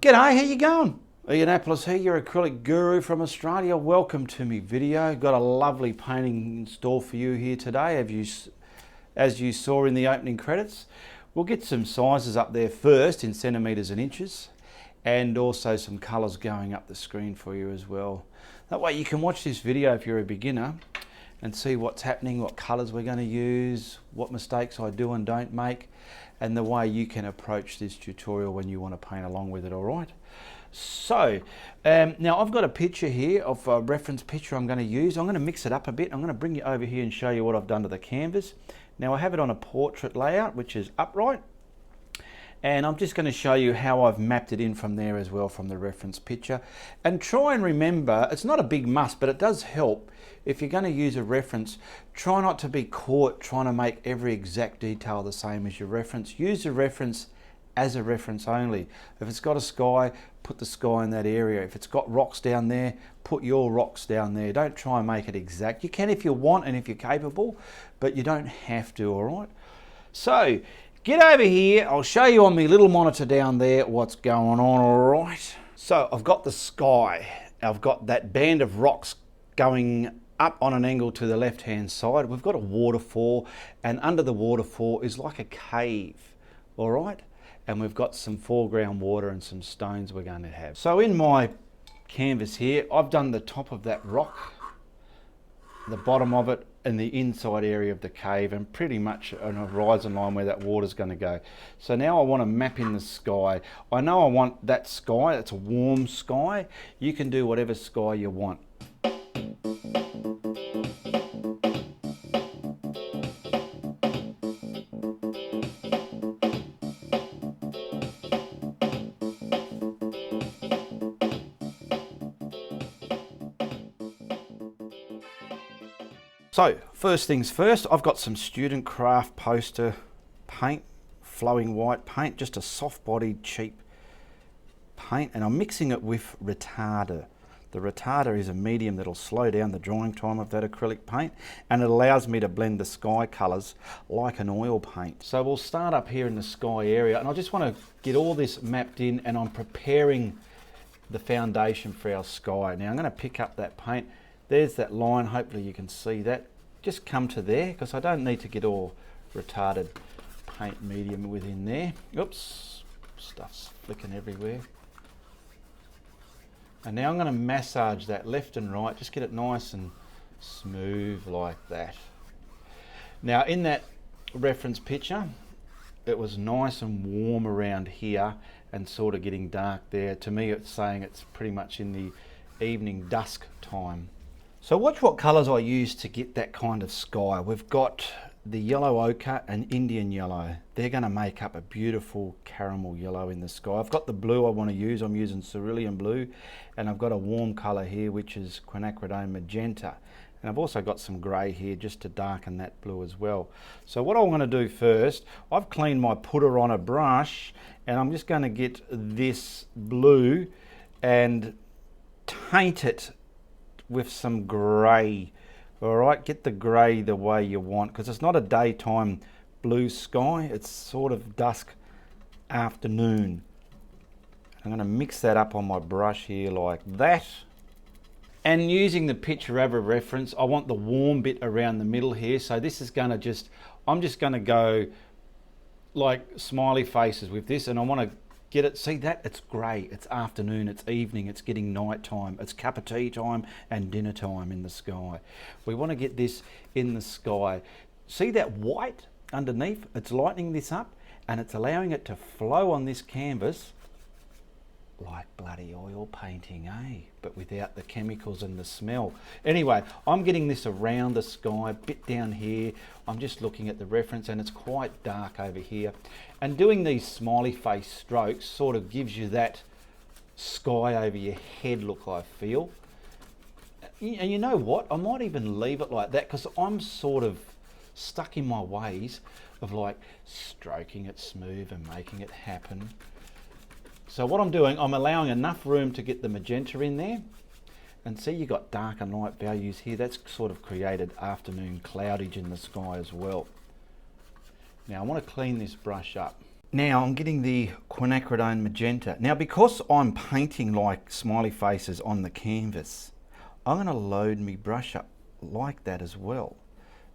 G'day, how you going? Ianapolis here, your acrylic guru from Australia. Welcome to me video. Got a lovely painting in store for you here today, as you saw in the opening credits. We'll get some sizes up there first in centimetres and inches, and also some colours going up the screen for you as well. That way you can watch this video if you're a beginner and see what's happening, what colours we're going to use, what mistakes I do and don't make, and the way you can approach this tutorial when you want to paint along with it, all right? So, now I've got a picture here of a reference picture I'm going to use. I'm going to mix it up a bit. I'm going to bring you over here and show you what I've done to the canvas. Now I have it on a portrait layout, which is upright. And I'm just going to show you how I've mapped it in from there as well, from the reference picture. And try and remember, it's not a big must, but it does help. If you're going to use a reference, try not to be caught trying to make every exact detail the same as your reference. Use the reference as a reference only. If it's got a sky, put the sky in that area. If it's got rocks down there, put your rocks down there. Don't try and make it exact. You can if you want and if you're capable, but you don't have to, all right? So, get over here, I'll show you on my little monitor down there what's going on, all right? So I've got the sky. I've got that band of rocks going up on an angle to the left-hand side. We've got a waterfall, and under the waterfall is like a cave, all right? And we've got some foreground water and some stones we're going to have. So in my canvas here, I've done the top of that rock, the bottom of it, and the inside area of the cave, and pretty much an horizon line where that water's going to go. So now I want to map in the sky. I know I want that sky, it's a warm sky. You can do whatever sky you want. So, first things first, I've got some student craft poster paint, flowing white paint, just a soft-bodied, cheap paint, and I'm mixing it with retarder. The retarder is a medium that'll slow down the drying time of that acrylic paint, and it allows me to blend the sky colours like an oil paint. So we'll start up here in the sky area, and I just want to get all this mapped in, and I'm preparing the foundation for our sky. Now I'm going to pick up that paint. There's that line, hopefully you can see that. Just come to there, because I don't need to get all retarded paint medium within there. Oops, stuff's flicking everywhere. And now I'm going to massage that left and right, just get it nice and smooth like that. Now in that reference picture, it was nice and warm around here and sort of getting dark there. To me it's saying it's pretty much in the evening dusk time. So watch what colours I use to get that kind of sky. We've got the yellow ochre and Indian yellow. They're going to make up a beautiful caramel yellow in the sky. I've got the blue I want to use. I'm using cerulean blue, and I've got a warm colour here which is quinacridone magenta. And I've also got some grey here just to darken that blue as well. So what I want to do first, I've cleaned my putter on a brush, and I'm just going to get this blue and taint it with some grey. All right, get the grey the way you want, because it's not a daytime blue sky, it's sort of dusk afternoon. I'm going to mix that up on my brush here like that. And using the picture as a reference, I want the warm bit around the middle here. So this is going to I'm just going to go like smiley faces with this, and I want to get it, see that? It's grey, it's afternoon, it's evening, it's getting night time, it's cup of tea time and dinner time in the sky. We want to get this in the sky. See that white underneath? It's lightening this up, and it's allowing it to flow on this canvas like bloody oil painting, eh? But without the chemicals and the smell. Anyway, I'm getting this around the sky, a bit down here. I'm just looking at the reference, and it's quite dark over here. And doing these smiley face strokes sort of gives you that sky over your head look, I feel. And you know what? I might even leave it like that, because I'm sort of stuck in my ways of like stroking it smooth and making it happen. So what I'm doing, I'm allowing enough room to get the magenta in there. And see, you got dark and light values here. That's sort of created afternoon cloudage in the sky as well. Now I want to clean this brush up. Now I'm getting the quinacridone magenta. Now because I'm painting like smiley faces on the canvas, I'm going to load my brush up like that as well.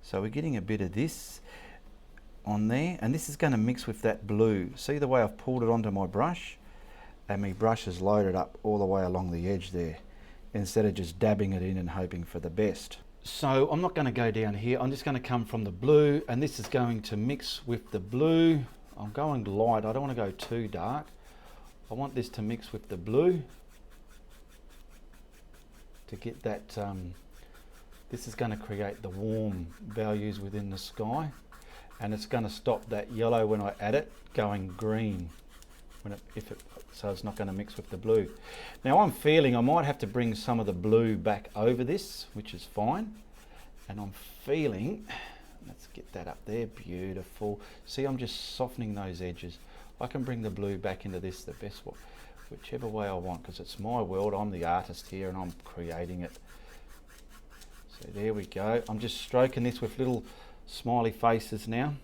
So we're getting a bit of this on there, and this is going to mix with that blue. See the way I've pulled it onto my brush, and my brush is loaded up all the way along the edge there, instead of just dabbing it in and hoping for the best. So I'm not going to go down here, I'm just going to come from the blue, and this is going to mix with the blue. I'm going light, I don't want to go too dark. I want this to mix with the blue to get that, this is going to create the warm values within the sky, and it's going to stop that yellow when I add it going green, so it's not going to mix with the blue. Now I'm feeling I might have to bring some of the blue back over this, which is fine, and I'm feeling, let's get that up there, beautiful. See, I'm just softening those edges. I can bring the blue back into this the best way, whichever way I want, because it's my world, I'm the artist here and I'm creating it. So there we go, I'm just stroking this with little smiley faces now.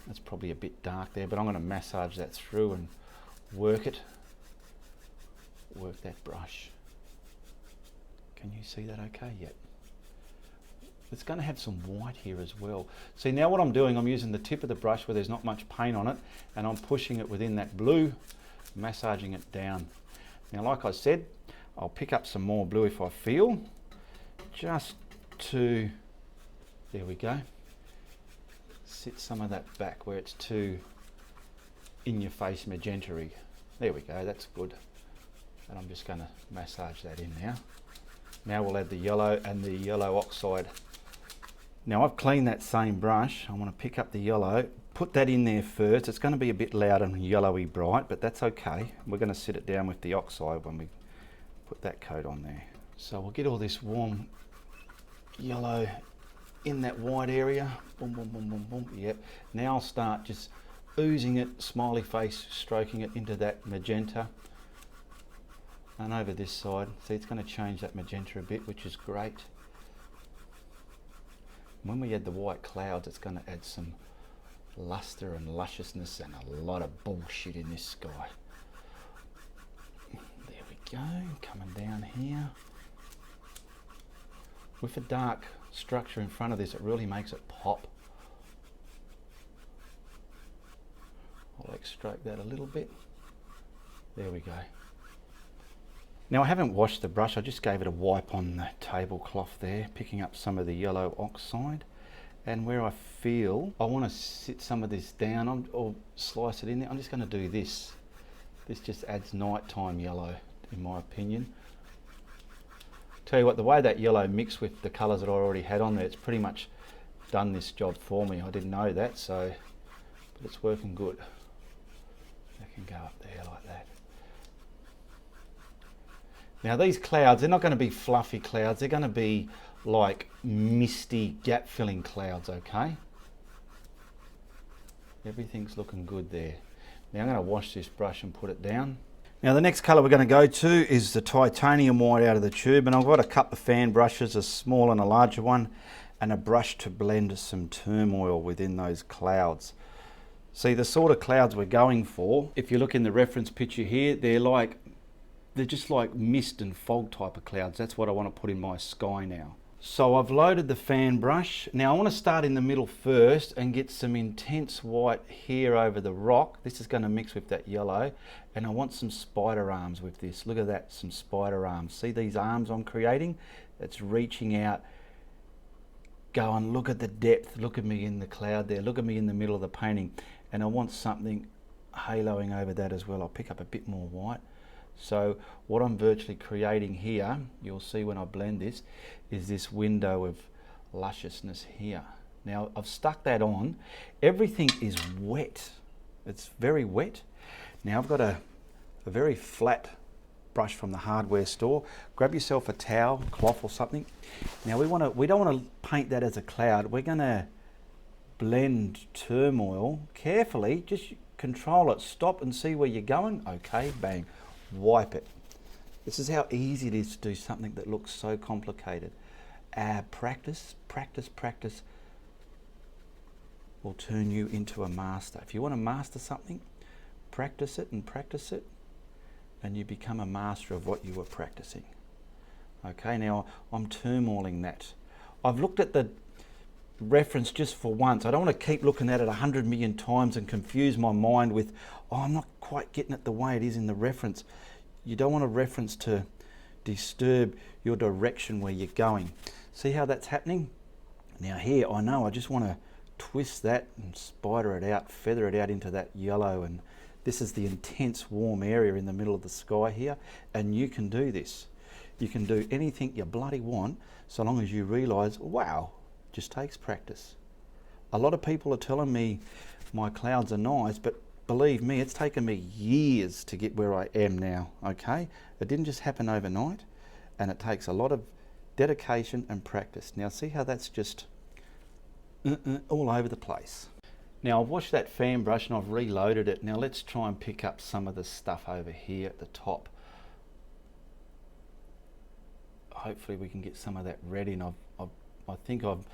That's probably a bit dark there, but I'm going to massage that through and work it. Work that brush. Can you see that okay yet? It's going to have some white here as well. See, now what I'm doing, I'm using the tip of the brush where there's not much paint on it, and I'm pushing it within that blue, massaging it down. Now, like I said, I'll pick up some more blue if I feel, just to, there we go, sit some of that back where it's too in your face magenta-y. There we go, that's good. And I'm just going to massage that in now. Now we'll add the yellow and the yellow oxide. Now I've cleaned that same brush. I want to pick up the yellow, put that in there first. It's going to be a bit loud and yellowy bright, but that's okay. We're going to sit it down with the oxide when we put that coat on there. So we'll get all this warm yellow in that white area. Boom, boom, boom, boom, boom. Yep. Now I'll start just oozing it, smiley face, stroking it into that magenta. And over this side, see, it's going to change that magenta a bit, which is great. When we add the white clouds, it's going to add some luster and lusciousness and a lot of bullshit in this sky. There we go, coming down here. With a dark structure in front of this, it really makes it pop. I'll extract that a little bit. There we go. Now I haven't washed the brush, I just gave it a wipe on the tablecloth there, picking up some of the yellow oxide. And where I feel I want to sit some of this down or slice it in there, I'm just going to do this. This just adds nighttime yellow, in my opinion. Tell you what, the way that yellow mixed with the colours that I already had on there, it's pretty much done this job for me. I didn't know that, so, but it's working good. I can go up there like that. Now these clouds, they're not going to be fluffy clouds, they're going to be like misty gap filling clouds, okay? Everything's looking good there. Now I'm going to wash this brush and put it down. Now the next colour we're going to go to is the titanium white out of the tube, and I've got a couple of fan brushes, a small and a larger one, and a brush to blend some turmoil within those clouds. See, the sort of clouds we're going for, if you look in the reference picture here, they're just like mist and fog type of clouds. That's what I want to put in my sky now. So I've loaded the fan brush. Now I want to start in the middle first and get some intense white here over the rock. This is going to mix with that yellow, and I want some spider arms with this. Look at that, some spider arms. See these arms I'm creating? It's reaching out, going, look at the depth, look at me in the cloud there, look at me in the middle of the painting. And I want something haloing over that as well. I'll pick up a bit more white. So what I'm virtually creating here, you'll see when I blend this, is this window of lusciousness here. Now I've stuck that on. Everything is wet. It's very wet. Now I've got a very flat brush from the hardware store. Grab yourself a towel, cloth or something. Now we don't want to paint that as a cloud. We're going to blend turmoil carefully. Just control it. Stop and see where you're going. Okay, bang. Wipe it. This is how easy it is to do something that looks so complicated. Practice, practice, practice. will turn you into a master. If you want to master something, practice it and practice it, and you become a master of what you were practicing. Okay, now I'm turmoiling that. I've looked at the reference just for once. I don't want to keep looking at it 100 million times and confuse my mind with, oh, I'm not quite getting it the way it is in the reference. You don't want a reference to disturb your direction where you're going. See how that's happening? Now here, I know I just want to twist that and spider it out, feather it out into that yellow, and this is the intense warm area in the middle of the sky here, and you can do this. You can do anything you bloody want so long as you realise, wow, just takes practice. A lot of people are telling me my clouds are nice, but believe me, it's taken me years to get where I am now, okay? It didn't just happen overnight, and it takes a lot of dedication and practice. Now see how that's just all over the place. Now I've washed that fan brush and I've reloaded it. Now let's try and pick up some of the stuff over here at the top. Hopefully we can get some of that red in. I think I've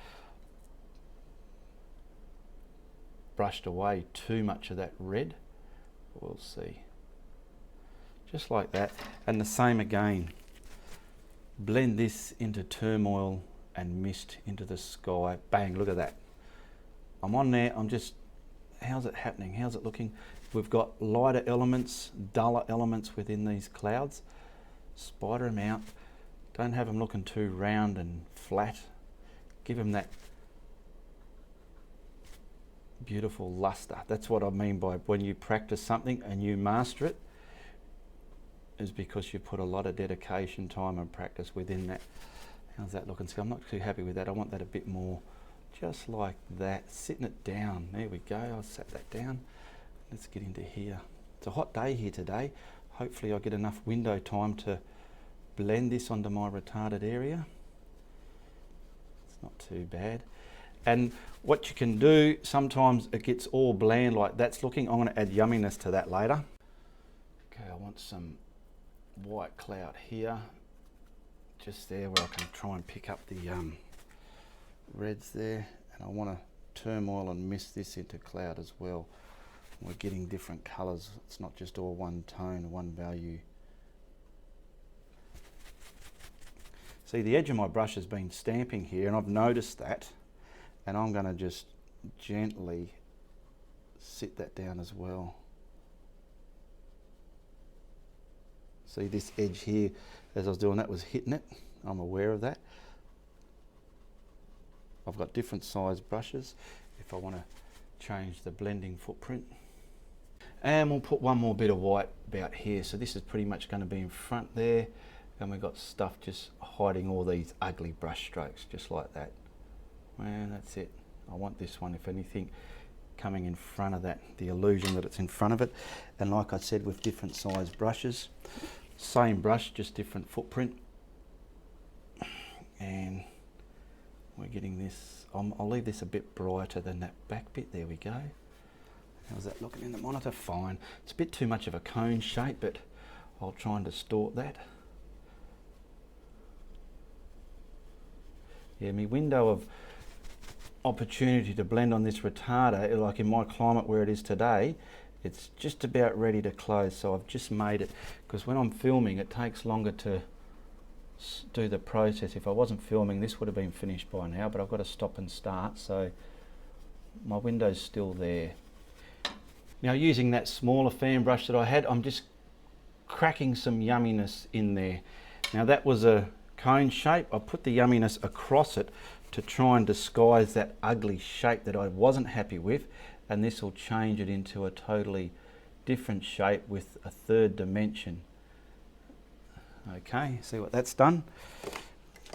brushed away too much of that red. We'll see. Just like that. And the same again. Blend this into turmoil and mist into the sky. Bang, look at that. I'm on there, I'm just, how's it happening? How's it looking? We've got lighter elements, duller elements within these clouds. Spider them out. Don't have them looking too round and flat. Give them that beautiful luster. That's what I mean by when you practice something and you master it, is because you put a lot of dedication, time and practice within that. How's that looking? So I'm not too happy with that. I want that a bit more, just like that, sitting it down. There we go, I'll set that down. Let's get into here. It's a hot day here today. Hopefully I'll get enough window time to blend this onto my retarded area. It's not too bad. And what you can do, sometimes it gets all bland like that's looking. I'm going to add yumminess to that later. Okay, I want some white cloud here, just there where I can try and pick up the reds there, and I want to turmoil and mist this into cloud as well. We're getting different colours. It's not just all one tone, one value. See, the edge of my brush has been stamping here, and I've noticed that, and I'm going to just gently sit that down as well. See, this edge here, as I was doing that, was hitting it. I'm aware of that. I've got different size brushes if I want to change the blending footprint. And we'll put one more bit of white about here. So this is pretty much going to be in front there. And we've got stuff just hiding all these ugly brush strokes, just like that. And that's it. I want this one, if anything, coming in front of that, the illusion that it's in front of it. And like I said, with different size brushes, same brush, just different footprint. And we're getting this, I'll leave this a bit brighter than that back bit. There we go. How's that looking in the monitor? Fine. It's a bit too much of a cone shape, but I'll try and distort that. Yeah, my window of opportunity to blend on this retarder, like in my climate where it is today, it's just about ready to close. So I've just made it, because when I'm filming it takes longer to do the process. If I wasn't filming, this would have been finished by now, but I've got to stop and start, so my window's still there. Now, using that smaller fan brush that I had, I'm just cracking some yumminess in there. Now that was a cone shape. I put the yumminess across it to try and disguise that ugly shape that I wasn't happy with, and this will change it into a totally different shape with a third dimension. Okay, see what that's done?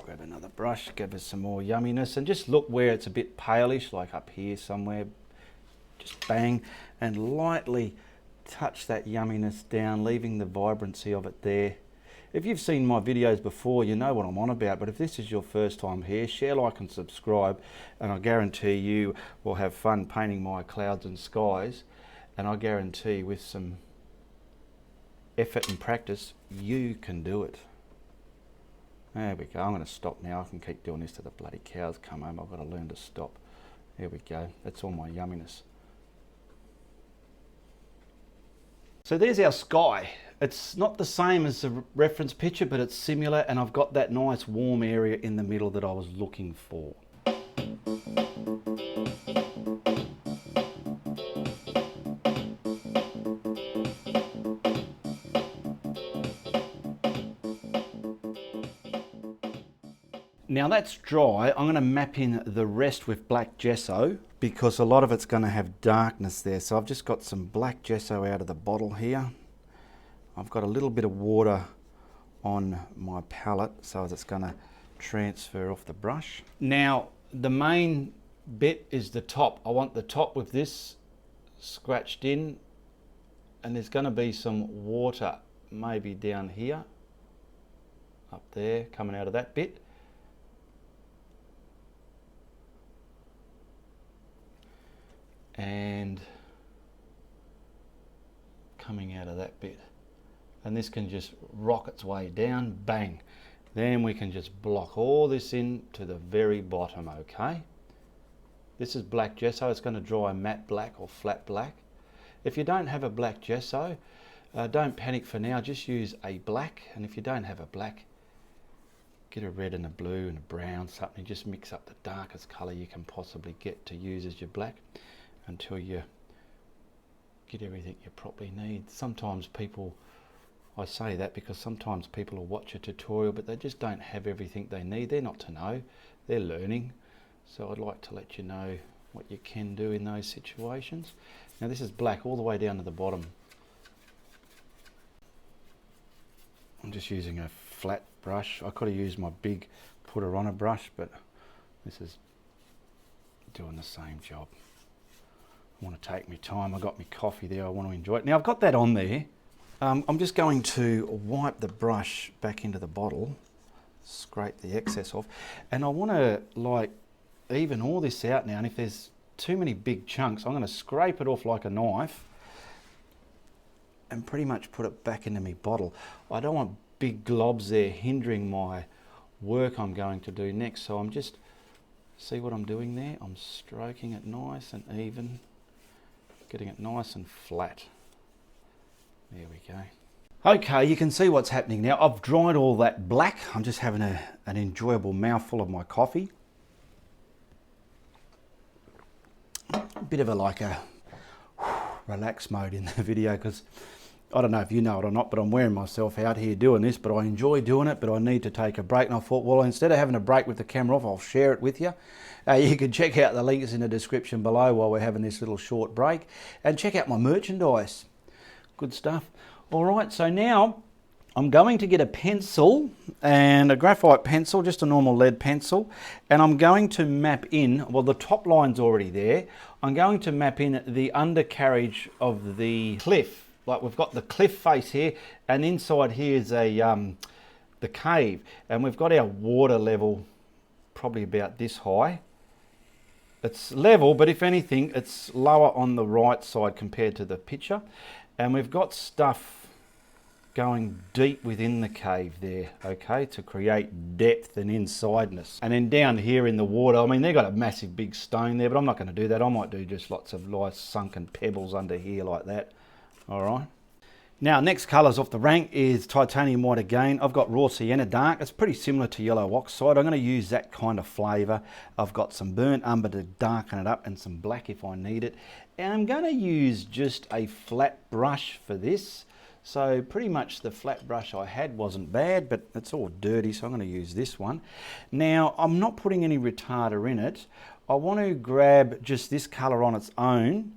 Grab another brush, give us some more yumminess, and just look where it's a bit palish, like up here somewhere. Just bang, and lightly touch that yumminess down, leaving the vibrancy of it there. If you've seen my videos before, you know what I'm on about, but if this is your first time here, share, like and subscribe, and I guarantee you will have fun painting my clouds and skies, and I guarantee with some effort and practice, you can do it. There we go. I'm going to stop now. I can keep doing this till the bloody cows come home. I've got to learn to stop. There we go, that's all my yumminess. So there's our sky. It's not the same as the reference picture, but it's similar, and I've got that nice warm area in the middle that I was looking for. Now that's dry. I'm going to map in the rest with black gesso because a lot of it's going to have darkness there. So I've just got some black gesso out of the bottle here. I've got a little bit of water on my palette so it's going to transfer off the brush. Now the main bit is the top. I want the top with this scratched in, and there's going to be some water maybe down here, up there, coming out of that bit. And coming out of that bit, and this can just rock its way down, bang. Then we can just block all this in to the very bottom. Okay, this is black gesso. It's going to dry matte black or flat black. If you don't have a black gesso, don't panic for now, just use a black. And if you don't have a black, get a red and a blue and a brown, something. Just mix up the darkest colour you can possibly get to use as your black, until you get everything you probably need. Sometimes people, I say that because sometimes people will watch a tutorial but they just don't have everything they need. They're not to know, they're learning. So I'd like to let you know what you can do in those situations. Now this is black all the way down to the bottom. I'm just using a flat brush. I could have used my big putter on a brush, but this is doing the same job. I want to take my time. I got my coffee there. I want to enjoy it. Now I've got that on there. I'm just going to wipe the brush back into the bottle, scrape the excess off, and I want to like even all this out now. And if there's too many big chunks, I'm going to scrape it off like a knife and pretty much put it back into my bottle. I don't want big globs there hindering my work I'm going to do next. So I'm just, see what I'm doing there? I'm stroking it nice and even, getting it nice and flat. There we go. Okay, you can see what's happening now. I've dried all that black. I'm just having an enjoyable mouthful of my coffee. A bit of a relax mode in the video, because I don't know if you know it or not, but I'm wearing myself out here doing this, but I enjoy doing it, but I need to take a break. And I thought, well, instead of having a break with the camera off, I'll share it with you. You can check out the links in the description below while we're having this little short break, and check out my merchandise. Good stuff. All right, so now I'm going to get a pencil, and a graphite pencil, just a normal lead pencil, and I'm going to map in, well, the top line's already there. I'm going to map in the undercarriage of the cliff. Like we've got the cliff face here, and inside here is the cave, and we've got our water level probably about this high. It's level, but if anything, it's lower on the right side compared to the picture, and we've got stuff going deep within the cave there, okay, to create depth and insideness. And then down here in the water, I mean, they've got a massive big stone there, but I'm not going to do that. I might do just lots of nice sunken pebbles under here like that. All right. Now, next colours off the rank is titanium white again. I've got raw sienna dark. It's pretty similar to yellow oxide. I'm going to use that kind of flavour. I've got some burnt umber to darken it up and some black if I need it. And I'm going to use just a flat brush for this. So pretty much the flat brush I had wasn't bad, but it's all dirty, so I'm going to use this one. Now, I'm not putting any retarder in it. I want to grab just this colour on its own,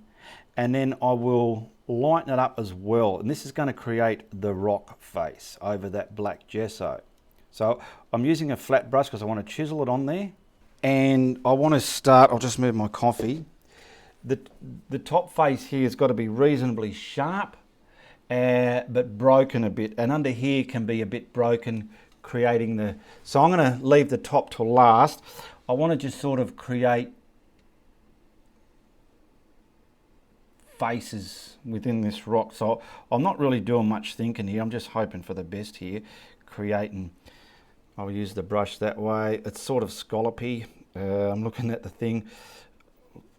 and then I will lighten it up as well, and this is going to create the rock face over that black gesso. So I'm using a flat brush because I want to chisel it on there, and I want to start, I'll just move my coffee. The top face here has got to be reasonably sharp, but broken a bit, and under here can be a bit broken, creating the, so I'm going to leave the top till last. I want to just sort of create faces within this rock, so I'm not really doing much thinking here. I'm just hoping for the best here, creating, I'll use the brush that way. It's sort of scallopy. I'm looking at the thing,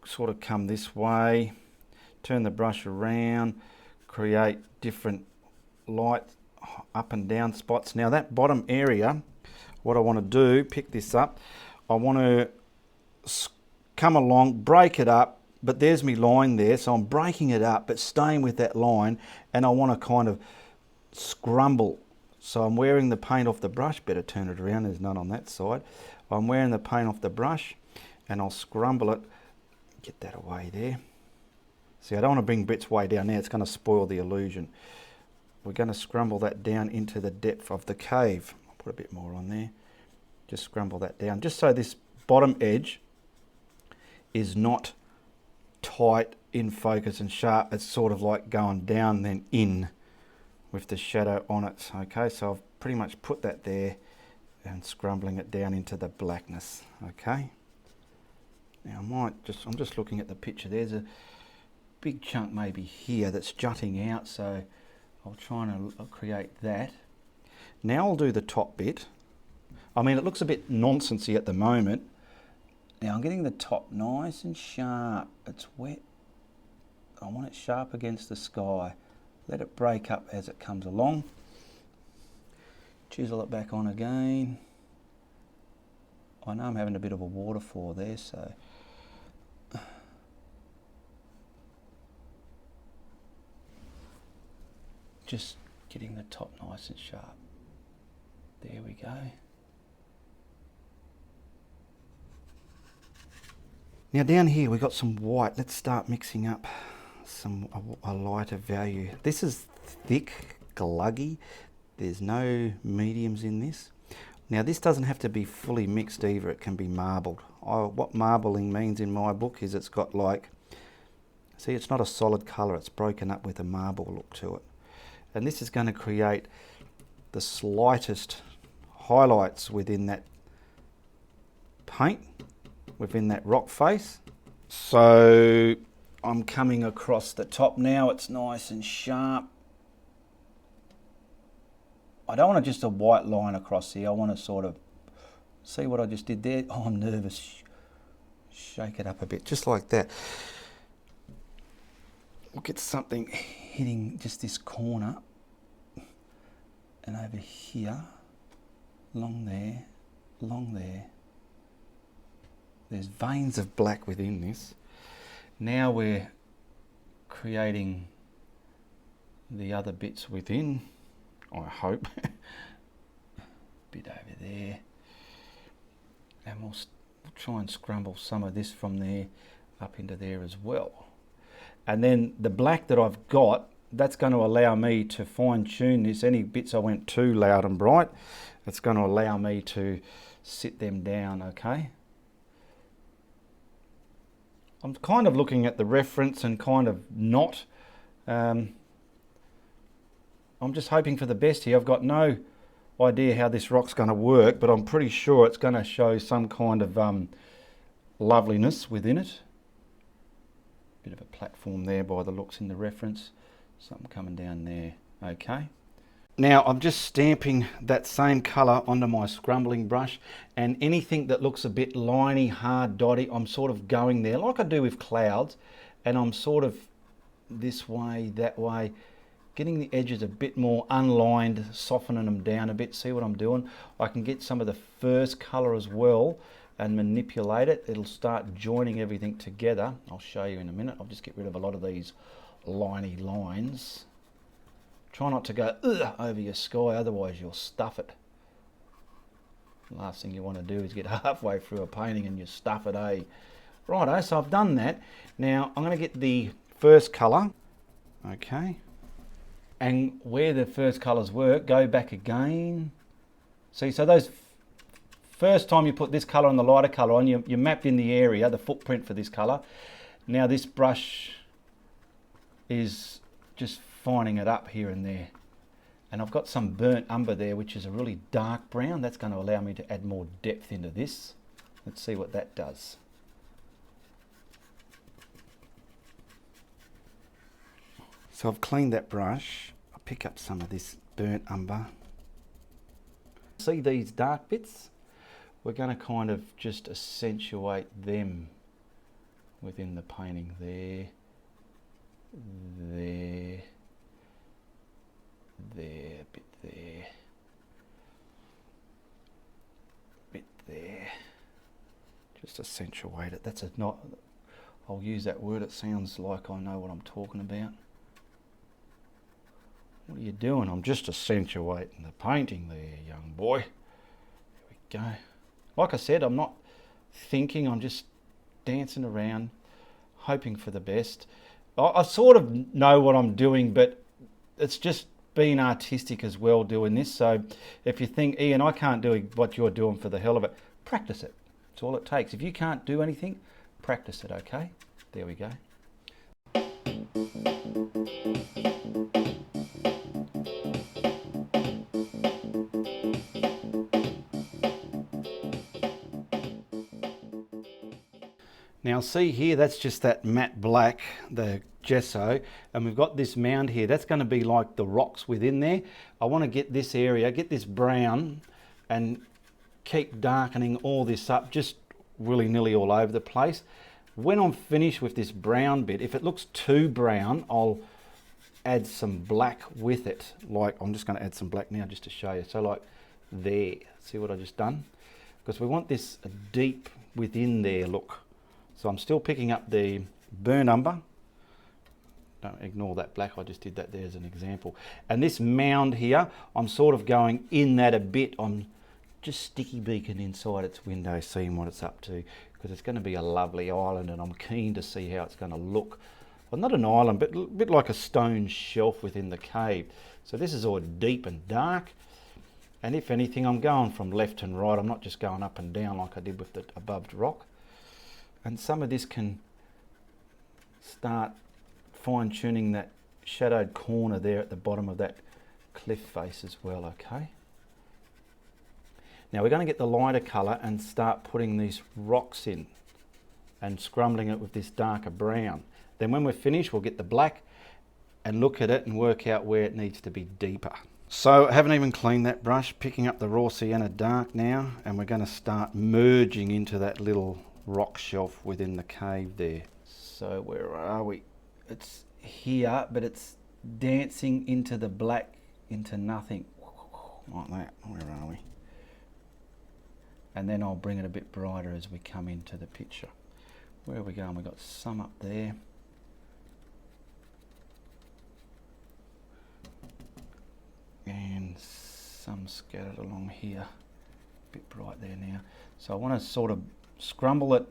sort of come this way, turn the brush around, create different light up and down spots. Now that bottom area, what I want to do, pick this up, I want to come along, break it up, but there's my line there, so I'm breaking it up but staying with that line, and I want to kind of scrumble. So I'm wearing the paint off the brush, better turn it around, there's none on that side. I'm wearing the paint off the brush and I'll scrumble it, get that away there. See, I don't want to bring bits way down there, it's going to spoil the illusion. We're going to scrumble that down into the depth of the cave. I'll put a bit more on there. Just scrumble that down, just so this bottom edge is not tight, in focus and sharp. It's sort of like going down then in with the shadow on it. Okay, so I've pretty much put that there and scrumbling it down into the blackness. Okay. Now I'm just looking at the picture. There's a big chunk maybe here that's jutting out, so I'll try and create that. Now I'll do the top bit. I mean, it looks a bit nonsensy at the moment. Now I'm getting the top nice and sharp. It's wet. I want it sharp against the sky. Let it break up as it comes along. Chisel it back on again. I know I'm having a bit of a waterfall there, so just getting the top nice and sharp. There we go. Now down here we've got some white. Let's start mixing up a lighter value. This is thick, gluggy. There's no mediums in this. Now this doesn't have to be fully mixed either, it can be marbled. What marbling means in my book is it's got like, see, it's not a solid colour, it's broken up with a marble look to it. And this is going to create the slightest highlights within that paint, within that rock face. So I'm coming across the top now, it's nice and sharp. I don't want just a white line across here, I want to sort of, see what I just did there? Oh, I'm nervous. Shake it up a bit, just like that. We'll get something hitting just this corner and over here, along there, along there. There's veins of black within this. Now we're creating the other bits within, I hope. Bit over there. And we'll try and scrumble some of this from there up into there as well. And then the black that I've got, that's going to allow me to fine tune this. Any bits I went too loud and bright, it's going to allow me to sit them down, okay? I'm kind of looking at the reference and kind of not. I'm just hoping for the best here. I've got no idea how this rock's going to work, but I'm pretty sure it's going to show some kind of loveliness within it. Bit of a platform there by the looks in the reference. Something coming down there. Okay. Now I'm just stamping that same colour onto my scrumbling brush, and anything that looks a bit liney, hard, dotty, I'm sort of going there like I do with clouds, and I'm sort of this way, that way, getting the edges a bit more unlined, softening them down a bit. See what I'm doing? I can get some of the first colour as well and manipulate it. It'll start joining everything together. I'll show you in a minute. I'll just get rid of a lot of these liney lines. Try not to go over your sky, otherwise you'll stuff it. The last thing you want to do is get halfway through a painting and you stuff it, eh? Righto, so I've done that. Now I'm going to get the first colour, okay? And where the first colours work, go back again. See, so those first time you put this colour on the lighter colour on, you mapped in the area, the footprint for this colour. Now this brush is just fining it up here and there. And I've got some burnt umber there, which is a really dark brown. That's going to allow me to add more depth into this. Let's see what that does. So I've cleaned that brush. I'll pick up some of this burnt umber. See these dark bits? We're going to kind of just accentuate them within the painting there, there, there, a bit there, bit there. Just accentuate it. That's a not. I'll use that word. It sounds like I know what I'm talking about. What are you doing? I'm just accentuating the painting there, young boy. There we go. Like I said, I'm not thinking. I'm just dancing around, hoping for the best. I sort of know what I'm doing, but it's just being artistic as well doing this. So if you think, Ian, I can't do what you're doing for the hell of it, practice it. That's all it takes. If you can't do anything, practice it, okay? There we go. Now see here, that's just that matte black, the gesso, and we've got this mound here. That's going to be like the rocks within there. I want to get this area, get this brown, and keep darkening all this up, just willy-nilly all over the place. When I'm finished with this brown bit, if it looks too brown, I'll add some black with it. Like, I'm just going to add some black now just to show you. So like there, see what I just done? Because we want this deep within there look. So I'm still picking up the burn umber. Don't ignore that black, I just did that there as an example. And this mound here, I'm sort of going in that a bit. I'm just sticky beacon inside its window, seeing what it's up to, because it's going to be a lovely island and I'm keen to see how it's going to look. Well, not an island, but a bit like a stone shelf within the cave. So this is all deep and dark. And if anything, I'm going from left and right. I'm not just going up and down like I did with the above rock. And some of this can start fine-tuning that shadowed corner there at the bottom of that cliff face as well, okay? Now we're going to get the lighter colour and start putting these rocks in and scrumbling it with this darker brown. Then when we're finished, we'll get the black and look at it and work out where it needs to be deeper. So I haven't even cleaned that brush, picking up the raw sienna dark now, and we're going to start merging into that little rock shelf within the cave there. So where are we? It's here, but it's dancing into the black, into nothing, like that. Where are we? And then I'll bring it a bit brighter as we come into the picture. Where are we going? We've got some up there. And some scattered along here. A bit bright there now. So I want to sort of scrumble it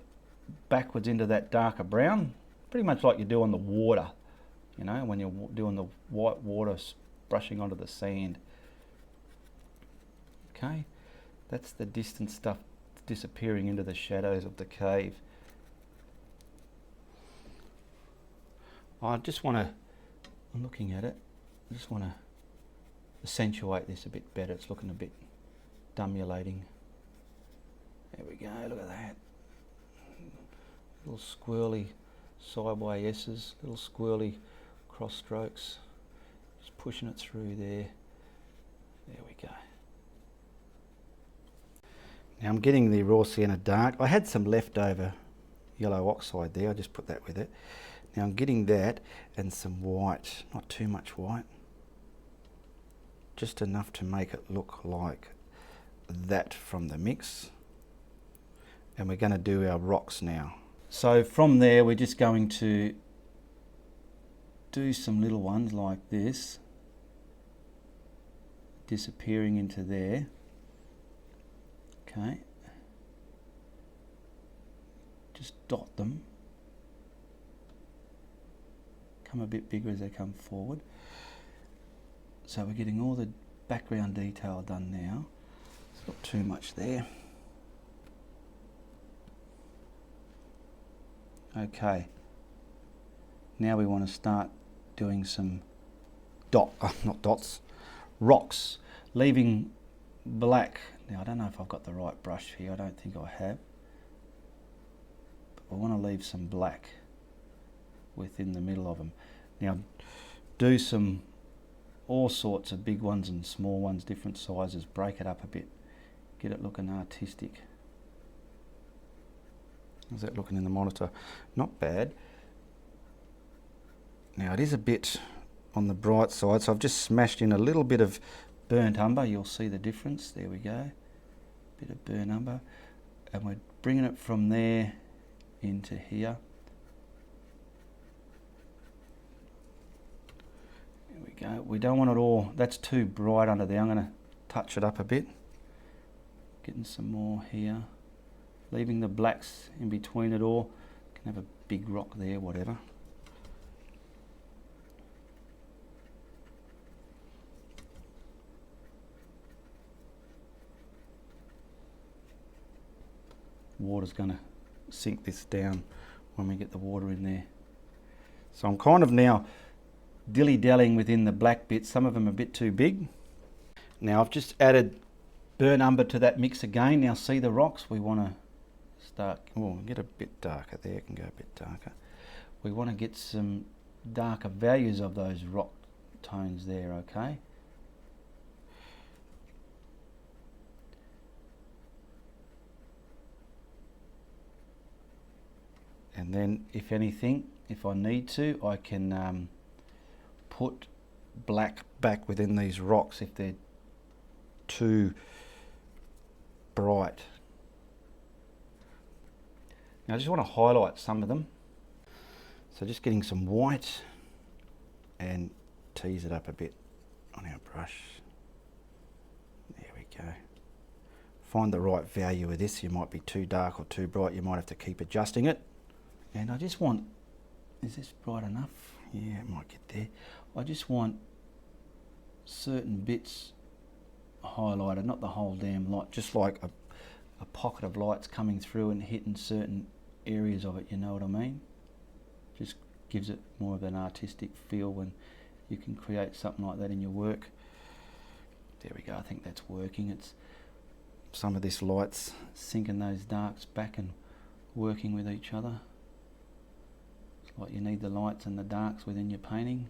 backwards into that darker brown, pretty much like you do on the water, you know, when you're doing the white water brushing onto the sand. Okay, that's the distant stuff disappearing into the shadows of the cave. I just want to, I'm looking at it, I just want to accentuate this a bit better. It's looking a bit dumbulating. There we go, look at that. Little squirrely sideway S's, little squirrely cross strokes. Just pushing it through there. There we go. Now I'm getting the raw sienna dark. I had some leftover yellow oxide there, I just put that with it. Now I'm getting that and some white, not too much white. Just enough to make it look like that from the mix. And we're going to do our rocks now. So from there we're just going to do some little ones like this, disappearing into there. Okay. Just dot them. Come a bit bigger as they come forward. So we're getting all the background detail done now. It's not too much there. Okay, now we want to start doing some not dots, rocks, leaving black. Now I don't know if I've got the right brush here, I don't think I have. But I want to leave some black within the middle of them. Now do some all sorts of big ones and small ones, different sizes, break it up a bit, get it looking artistic. How's that looking in the monitor? Not bad. Now it is a bit on the bright side, so I've just smashed in a little bit of burnt umber. You'll see the difference. There we go. Bit of burnt umber. And we're bringing it from there into here. There we go. We don't want it all, that's too bright under there. I'm going to touch it up a bit. Getting some more here. Leaving the blacks in between it all. Can have a big rock there, whatever. Water's going to sink this down when we get the water in there. So I'm kind of now dilly-dallying within the black bits. Some of them are a bit too big. Now I've just added burnt umber to that mix again. Now see the rocks? We want to start, get a bit darker there. It can go a bit darker. We want to get some darker values of those rock tones there, okay? And then, if anything, if I need to, I can put black back within these rocks if they're too bright. Now I just want to highlight some of them. So just getting some white and tease it up a bit on our brush. There we go. Find the right value of this. You might be too dark or too bright. You might have to keep adjusting it. And I just want, is this bright enough? Yeah, it might get there. I just want certain bits highlighted, not the whole damn light, just like a pocket of lights coming through and hitting certain areas of it, you know what I mean? Just gives it more of an artistic feel when you can create something like that in your work. There we go, I think that's working. It's some of this light's sinking those darks back and working with each other. Like you need the lights and the darks within your painting.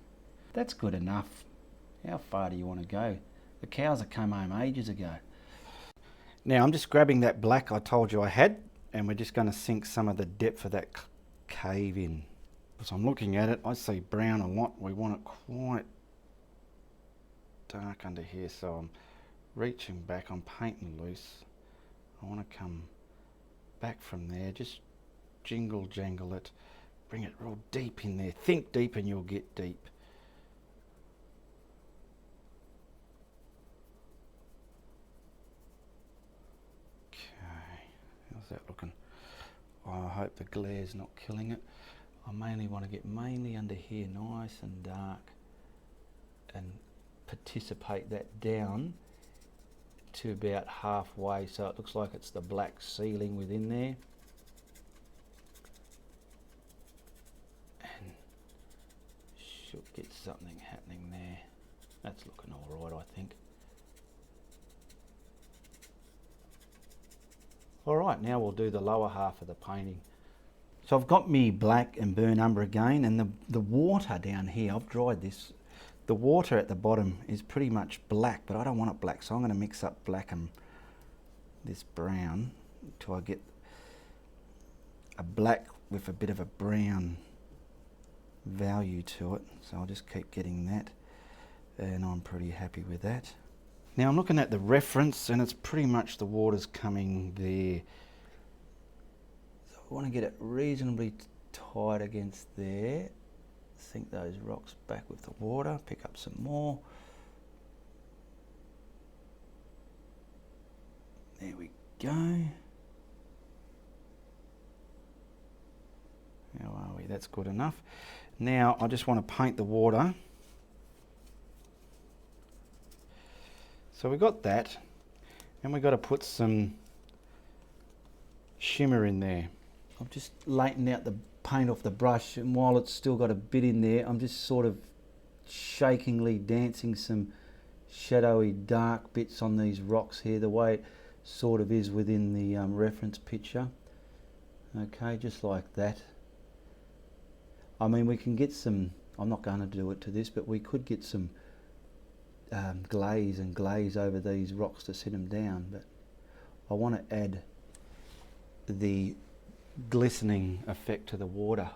That's good enough. How far do you want to go? The cows have come home ages ago. Now I'm just grabbing that black I told you I had, and we're just going to sink some of the depth of that cave in. As I'm looking at it, I see brown a lot. We want it quite dark under here, so I'm reaching back, I'm painting loose. I want to come back from there, just jingle jangle it. Bring it real deep in there. Think deep and you'll get deep. Okay, how's that looking? Oh, I hope the glare's not killing it. I mainly want to get mainly under here nice and dark and participate that down to about halfway so it looks like it's the black ceiling within there. Should get something happening there. That's looking all right, I think. All right, now we'll do the lower half of the painting. So I've got me black and burnt umber again, and the water down here, I've dried this. The water at the bottom is pretty much black, but I don't want it black, so I'm going to mix up black and this brown till I get a black with a bit of a brown value to it. So I'll just keep getting that, and I'm pretty happy with that. Now I'm looking at the reference, and it's pretty much the water's coming there. So I want to get it reasonably tight against there. Sink those rocks back with the water, pick up some more. There we go. How are we? That's good enough. Now I just want to paint the water. So we got that, and we've got to put some shimmer in there. I've just lightened out the paint off the brush, and while it's still got a bit in there, I'm just sort of shakingly dancing some shadowy dark bits on these rocks here, the way it sort of is within the reference picture. Okay, just like that. I mean, we can get some, I'm not going to do it to this, but we could get some glaze and glaze over these rocks to set them down, but I want to add the glistening effect to the water.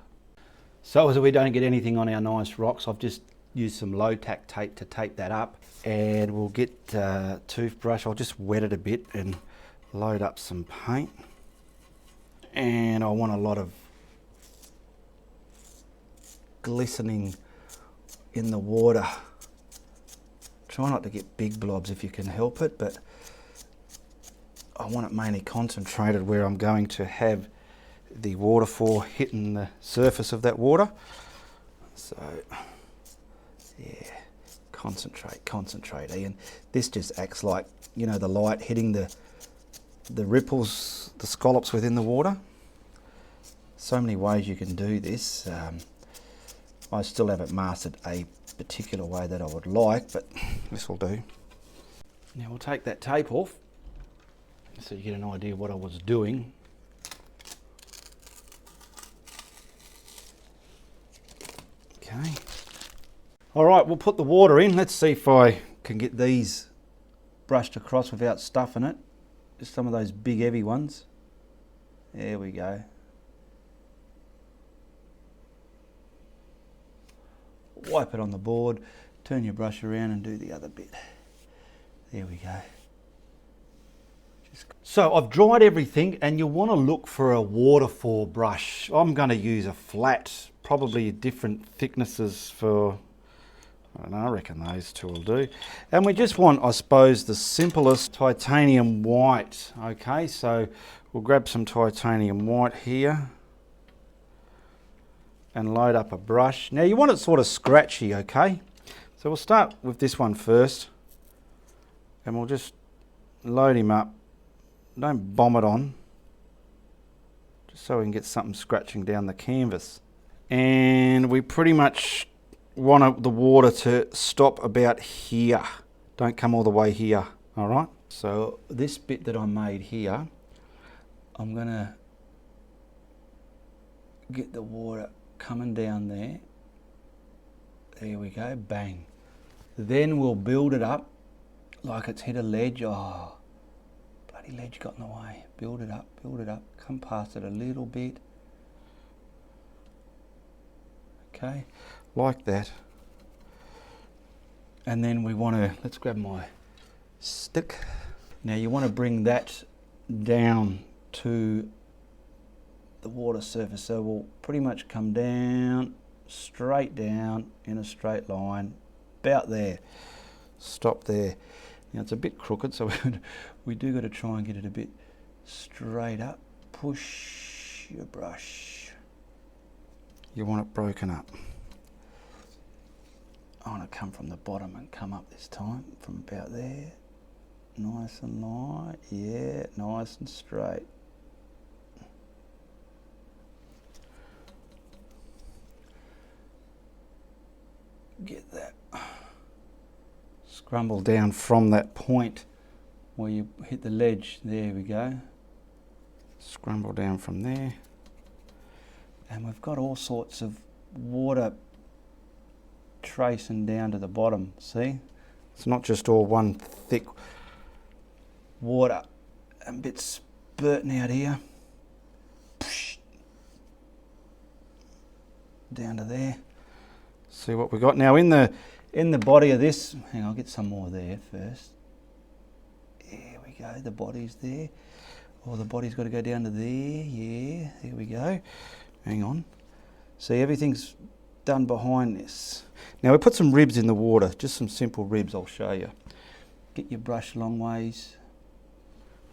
So as we don't get anything on our nice rocks, I've just used some low tack tape to tape that up, and we'll get a toothbrush. I'll just wet it a bit and load up some paint. And I want a lot of glistening in the water. Try not to get big blobs if you can help it, but I want it mainly concentrated where I'm going to have the waterfall hitting the surface of that water. So yeah, concentrate, Ian. This just acts like, you know, the light hitting the ripples, the scallops within the water. So many ways you can do this. I still haven't mastered a particular way that I would like, but this will do. Now we'll take that tape off so you get an idea what I was doing. Okay. All right, we'll put the water in. Let's see if I can get these brushed across without stuffing it. Just some of those big heavy ones. There we go. Wipe it on the board, turn your brush around and do the other bit. There we go. So I've dried everything, and you'll want to look for a waterfall brush. I'm going to use a flat, probably different thicknesses for, I don't know, I reckon those two will do. And we just want, I suppose, the simplest titanium white. Okay, so we'll grab some titanium white here and load up a brush. Now you want it sort of scratchy, okay? So we'll start with this one first, and we'll just load him up. Don't bomb it on, just so we can get something scratching down the canvas. And we pretty much want the water to stop about here. Don't come all the way here, all right? So this bit that I made here, I'm gonna get the water coming down there. There we go, bang. Then we'll build it up like it's hit a ledge. Oh, bloody ledge got in the way. Build it up, come past it a little bit. Okay, like that. And then we want to, let's grab my stick. Now you want to bring that down to the water surface. So we'll pretty much come down, straight down in a straight line, about there. Stop there. Now it's a bit crooked, so we do got to try and get it a bit straight up. Push your brush. You want it broken up. I want to come from the bottom and come up this time from about there. Nice and light, yeah, nice and straight. Get that. Scrumble down from that point where you hit the ledge. There we go. Scrumble down from there. And we've got all sorts of water tracing down to the bottom, see? It's not just all one thick water and bits spurting out here. Down to there. See what we got now in the body of this. Hang on, I'll get some more there first. There we go, the body's there. Oh, the body's got to go down to there, yeah, there we go. Hang on. See, everything's done behind this. Now we put some ribs in the water, just some simple ribs, I'll show you. Get your brush long ways.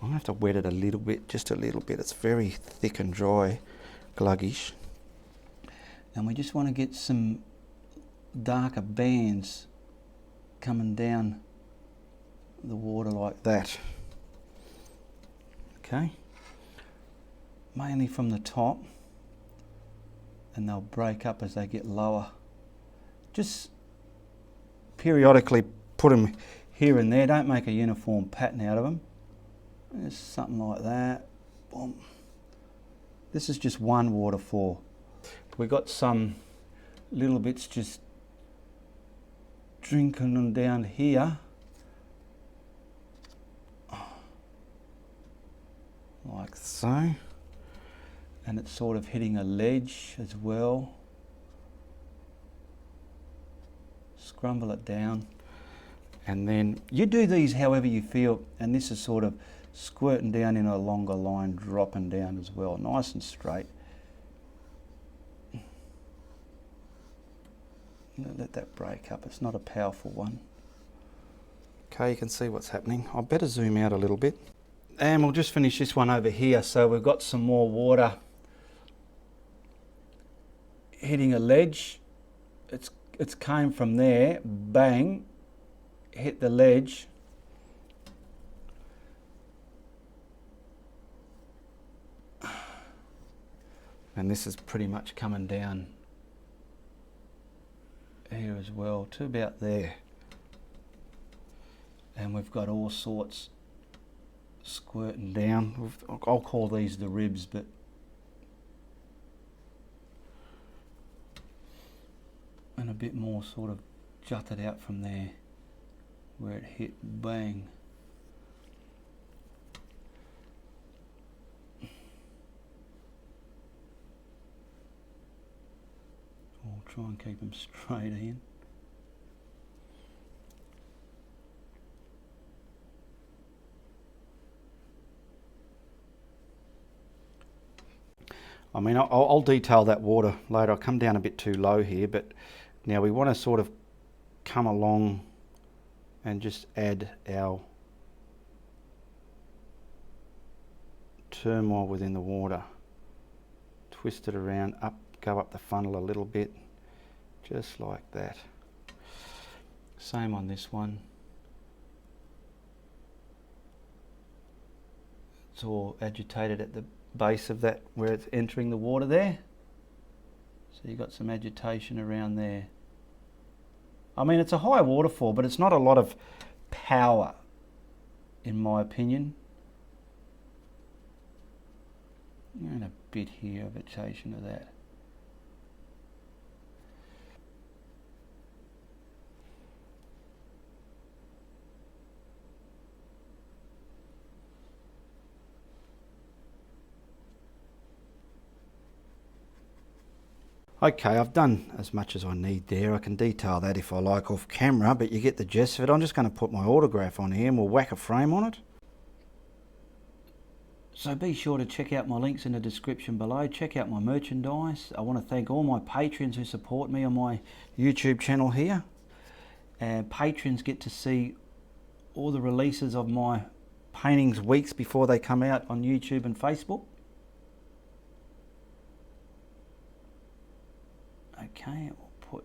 I'm going to have to wet it a little bit, just a little bit. It's very thick and dry, gluggish. And we just want to get some darker bands coming down the water like that. Okay. Mainly from the top, and they'll break up as they get lower. Just periodically put them here and there. Don't make a uniform pattern out of them. Just something like that. Boom. This is just one waterfall. We've got some little bits just drinking them down here. Like so. and it's sort of hitting a ledge as well. Scrumble it down, and then you do these however you feel, and this is sort of squirting down in a longer line, dropping down as well, nice and straight. Let that break up, it's not a powerful one. Okay, you can see what's happening. I better zoom out a little bit. And we'll just finish this one over here. So we've got some more water hitting a ledge. It's came from there, bang, hit the ledge. And this is pretty much coming down here as well, to about there. And we've got all sorts squirting down. I'll call these the ribs, but and a bit more sort of jutted out from there where it hit, bang. I'll try and keep them straight in. I mean, I'll detail that water later. I'll come down a bit too low here, but now we want to sort of come along and just add our turmoil within the water. Twist it around, go up the funnel a little bit, just like that. Same on this one. It's all agitated at the base of that where it's entering the water there. So you've got some agitation around there. I mean, it's a high waterfall, but it's not a lot of power, in my opinion. And a bit here of agitation of that. Okay, I've done as much as I need there. I can detail that if I like off camera, but you get the gist of it. I'm just going to put my autograph on here and we'll whack a frame on it. So be sure to check out my links in the description below. Check out my merchandise. I want to thank all my patrons who support me on my YouTube channel here. And patrons get to see all the releases of my paintings weeks before they come out on YouTube and Facebook. Okay, we'll put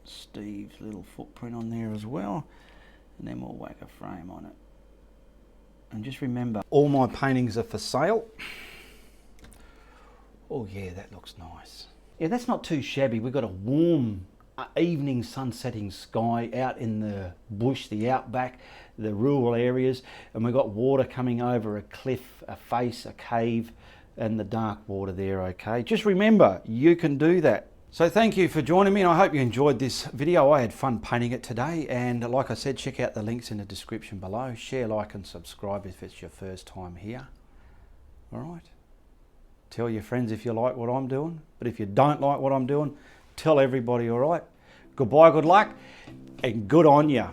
Steve's little footprint on there as well, and then we'll whack a frame on it. And just remember, all my paintings are for sale. Oh yeah, that looks nice. Yeah, that's not too shabby. We've got a warm evening sunsetting sky out in the bush, the outback, the rural areas, and we've got water coming over a cliff, a face, a cave, and the dark water there, okay? Just remember, you can do that. So thank you for joining me, and I hope you enjoyed this video. I had fun painting it today, and like I said, check out the links in the description below. Share, like and subscribe if it's your first time here. All right? Tell your friends if you like what I'm doing, but if you don't like what I'm doing, tell everybody, all right? Goodbye, good luck, and good on ya.